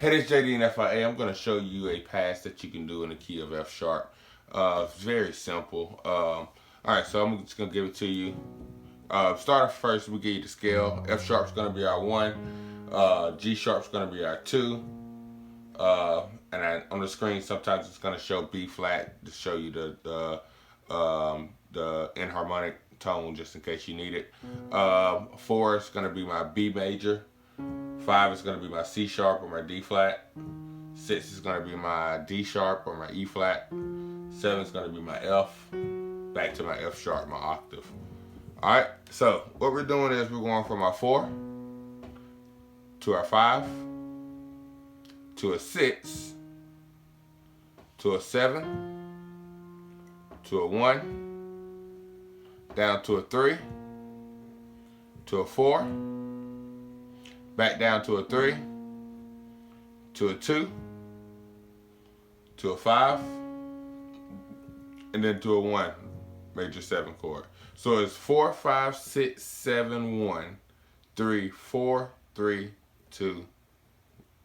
Hey, this is JD and FIA. I'm going to show you a pass that you can do in the key of F sharp. It's very simple. Alright, so I'm just going to give it to you. Start off first, we give you the scale. F sharp's going to be our 1. G sharp's going to be our 2. On the screen, sometimes it's going to show B flat to show you the enharmonic tone just in case you need it. 4 is going to be my B major. 5 is going to be my C sharp or my D flat. 6 is going to be my D sharp or my E flat. 7 is going to be my F. Back to my F sharp, my octave. Alright, so what we're doing is we're going from our 4 to our 5 to a 6 to a 7 to a 1 down to a 3 to a 4 back down to a 3 to a 2 to a 5 and then to a 1 major 7 chord. So it's 4 5 6 7 1 3 4 3 2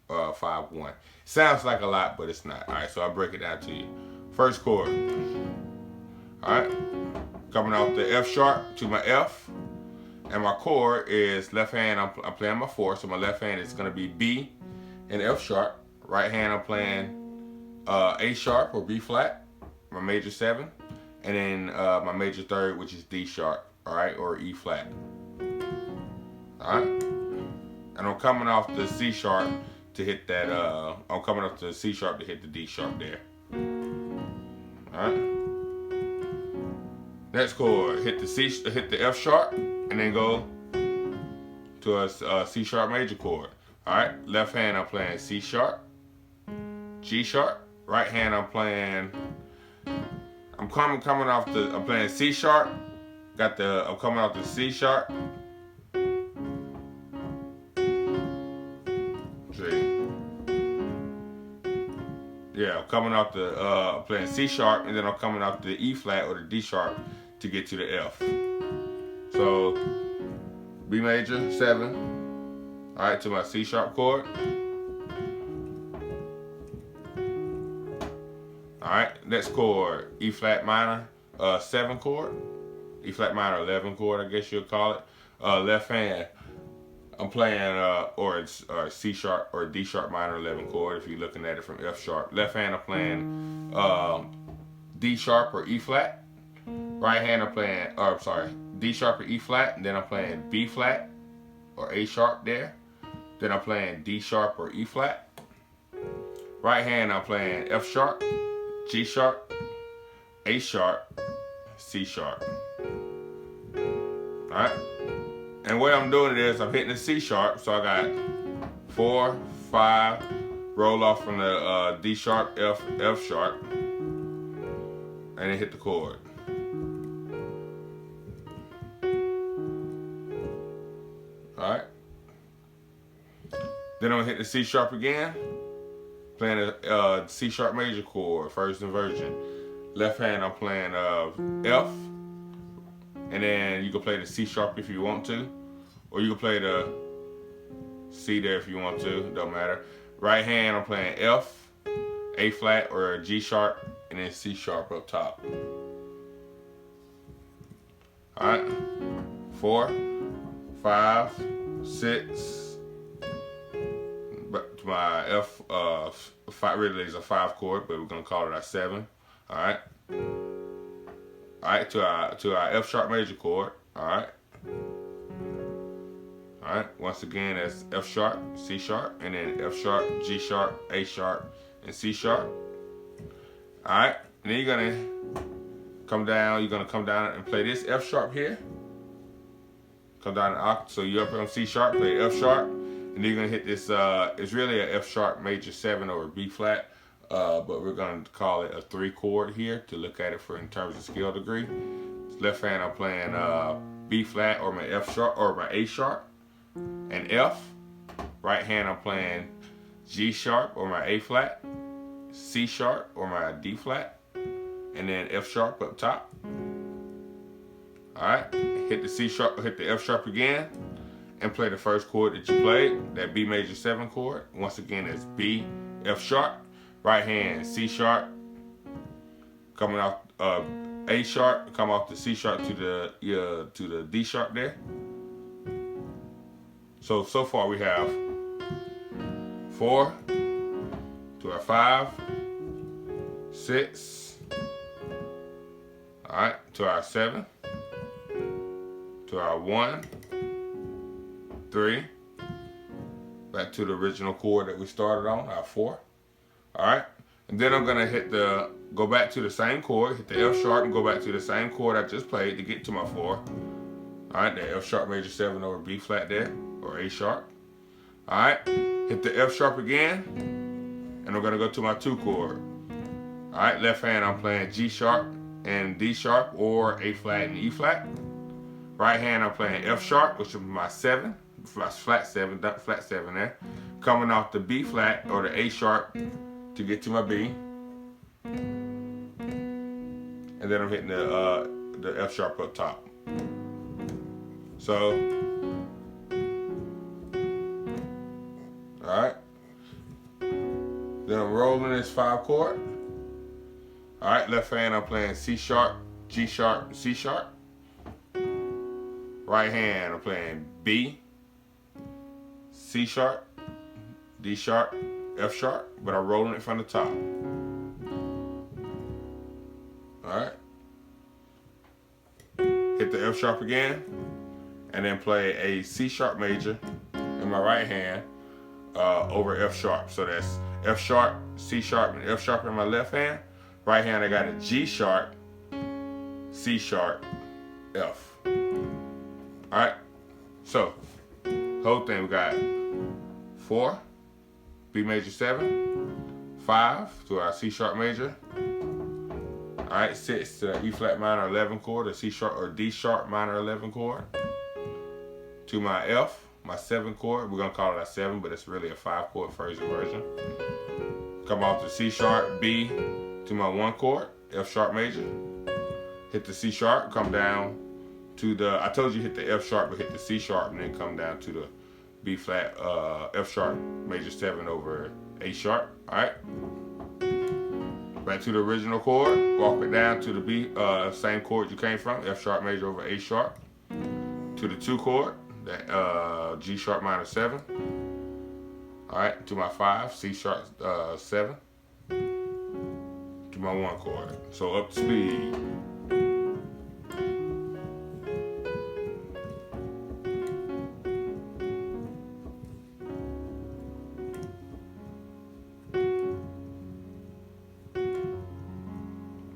5 1. Sounds like a lot, but it's not. Alright, so I'll break it down to you. First chord. Alright, coming off the F sharp to my F. And my chord is left hand, I'm playing my 4, so my left hand is going to be B and F sharp. Right hand I'm playing A sharp or B flat, my major 7. And then my major 3rd, which is D sharp, alright, or E flat. Alright? And I'm coming off the C sharp to hit that, I'm coming off the C sharp to hit the D sharp there. Alright? Next chord, hit the F sharp, and then go to a C sharp major chord. Alright, left hand I'm playing C sharp, G sharp. Right hand I'm playing, I'm playing C sharp. I'm coming off the C sharp. Yeah, I'm coming off the, playing C sharp, and then I'm coming off the E flat or the D sharp to get to the F. So, B major, 7. Alright, to my C sharp chord. Alright, next chord, E flat minor, 7 chord. E flat minor, 11 chord, I guess you'll call it. Left hand, I'm playing or C sharp or D sharp minor 11 chord if you're looking at it from F sharp. Left hand I'm playing D sharp or E flat. Right hand I'm playing, D sharp or E flat, and then I'm playing B flat or A sharp there. Then I'm playing D sharp or E flat. Right hand I'm playing F sharp, G sharp, A sharp, C sharp. Alright? And the way I'm doing it is I'm hitting the C sharp, so I got 4, 5, roll off from the D sharp, F sharp, and then hit the chord. Alright. Then I'm gonna hit the C sharp again, playing a C sharp major chord, first inversion. Left hand I'm playing F. And then you can play the C sharp if you want to. Or you can play the C there if you want to. Don't matter. Right hand I'm playing F, A flat or G sharp, and then C sharp up top. Alright. 4, 5, 6. But to my F, 5 really is a 5 chord, but we're gonna call it our 7. Alright. Alright, to our F sharp major chord. Alright. Alright, once again that's F sharp, C sharp, and then F sharp, G sharp, A sharp, and C sharp. Alright, and then you're gonna come down and play this F sharp here. Come down an octave, so you're up on C sharp, play F sharp, and then you're gonna hit this, it's really a F sharp major 7 or a B flat. But we're going to call it a 3 chord here to look at it in terms of scale degree. Left hand I'm playing B flat or my F sharp or my A sharp and F. Right hand I'm playing G sharp or my A flat, C sharp or my D flat, and then F sharp up top. Alright, hit the C sharp, hit the F sharp again, and play the first chord that you played, that B major 7 chord. Once again, it's B, F sharp, right hand C sharp, coming off A sharp, come off the C sharp to the D sharp there. So far we have 4 to our 5, 6, all right, to our 7, to our 1, 3, back to the original chord that we started on, our 4, all right, and then I'm gonna go back to the same chord, hit the F sharp and go back to the same chord I just played to get to my 4, all right, the F sharp major 7 over B flat there, or A sharp, all right, hit the F sharp again, and I'm gonna go to my 2 chord, all right, left hand I'm playing G sharp and D sharp, or A flat and E flat. Right hand I'm playing F sharp, which is my 7, my flat 7 there, coming off the B flat or the A sharp to get to my B, and then I'm hitting the F sharp up top. So, all right. Then I'm rolling this 5 chord. All right, left hand I'm playing C sharp, G sharp, C sharp. Right hand I'm playing B, C sharp, D sharp, F sharp, but I'm rolling it from the top. All right. Hit the F sharp again, and then play a C sharp major in my right hand over F sharp. So that's F sharp, C sharp, and F sharp in my left hand. Right hand I got a G sharp, C sharp, F. All right. So whole thing we got 4, B major 7, 5 to our C sharp major. All right, 6 to E flat minor 11 chord, or C sharp or D sharp minor 11 chord. To my F, my 7 chord. We're gonna call it a 7, but it's really a 5 chord phrasal version. Come off the C sharp, B to my 1 chord, F sharp major. Hit the C sharp, come down to the, I told you hit the F sharp, but hit the C sharp and then come down to the B flat, F sharp major 7 over A sharp. All right. Back to the original chord, walk it down to the B, same chord you came from, F sharp major over A sharp. To the 2 chord, that G sharp minor 7. All right, to my 5, C sharp 7. To my 1 chord. So up to speed.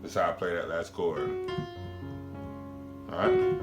That's how I play that last chord. All right.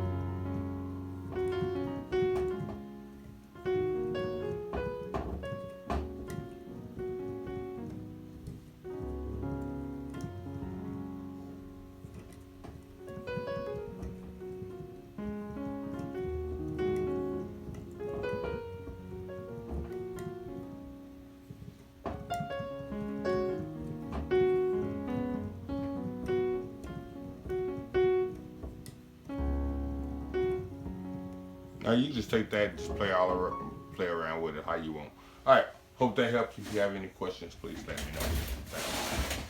Now you just take that and just play around with it how you want. All right, hope that helps. If you have any questions, please let me know. Thanks.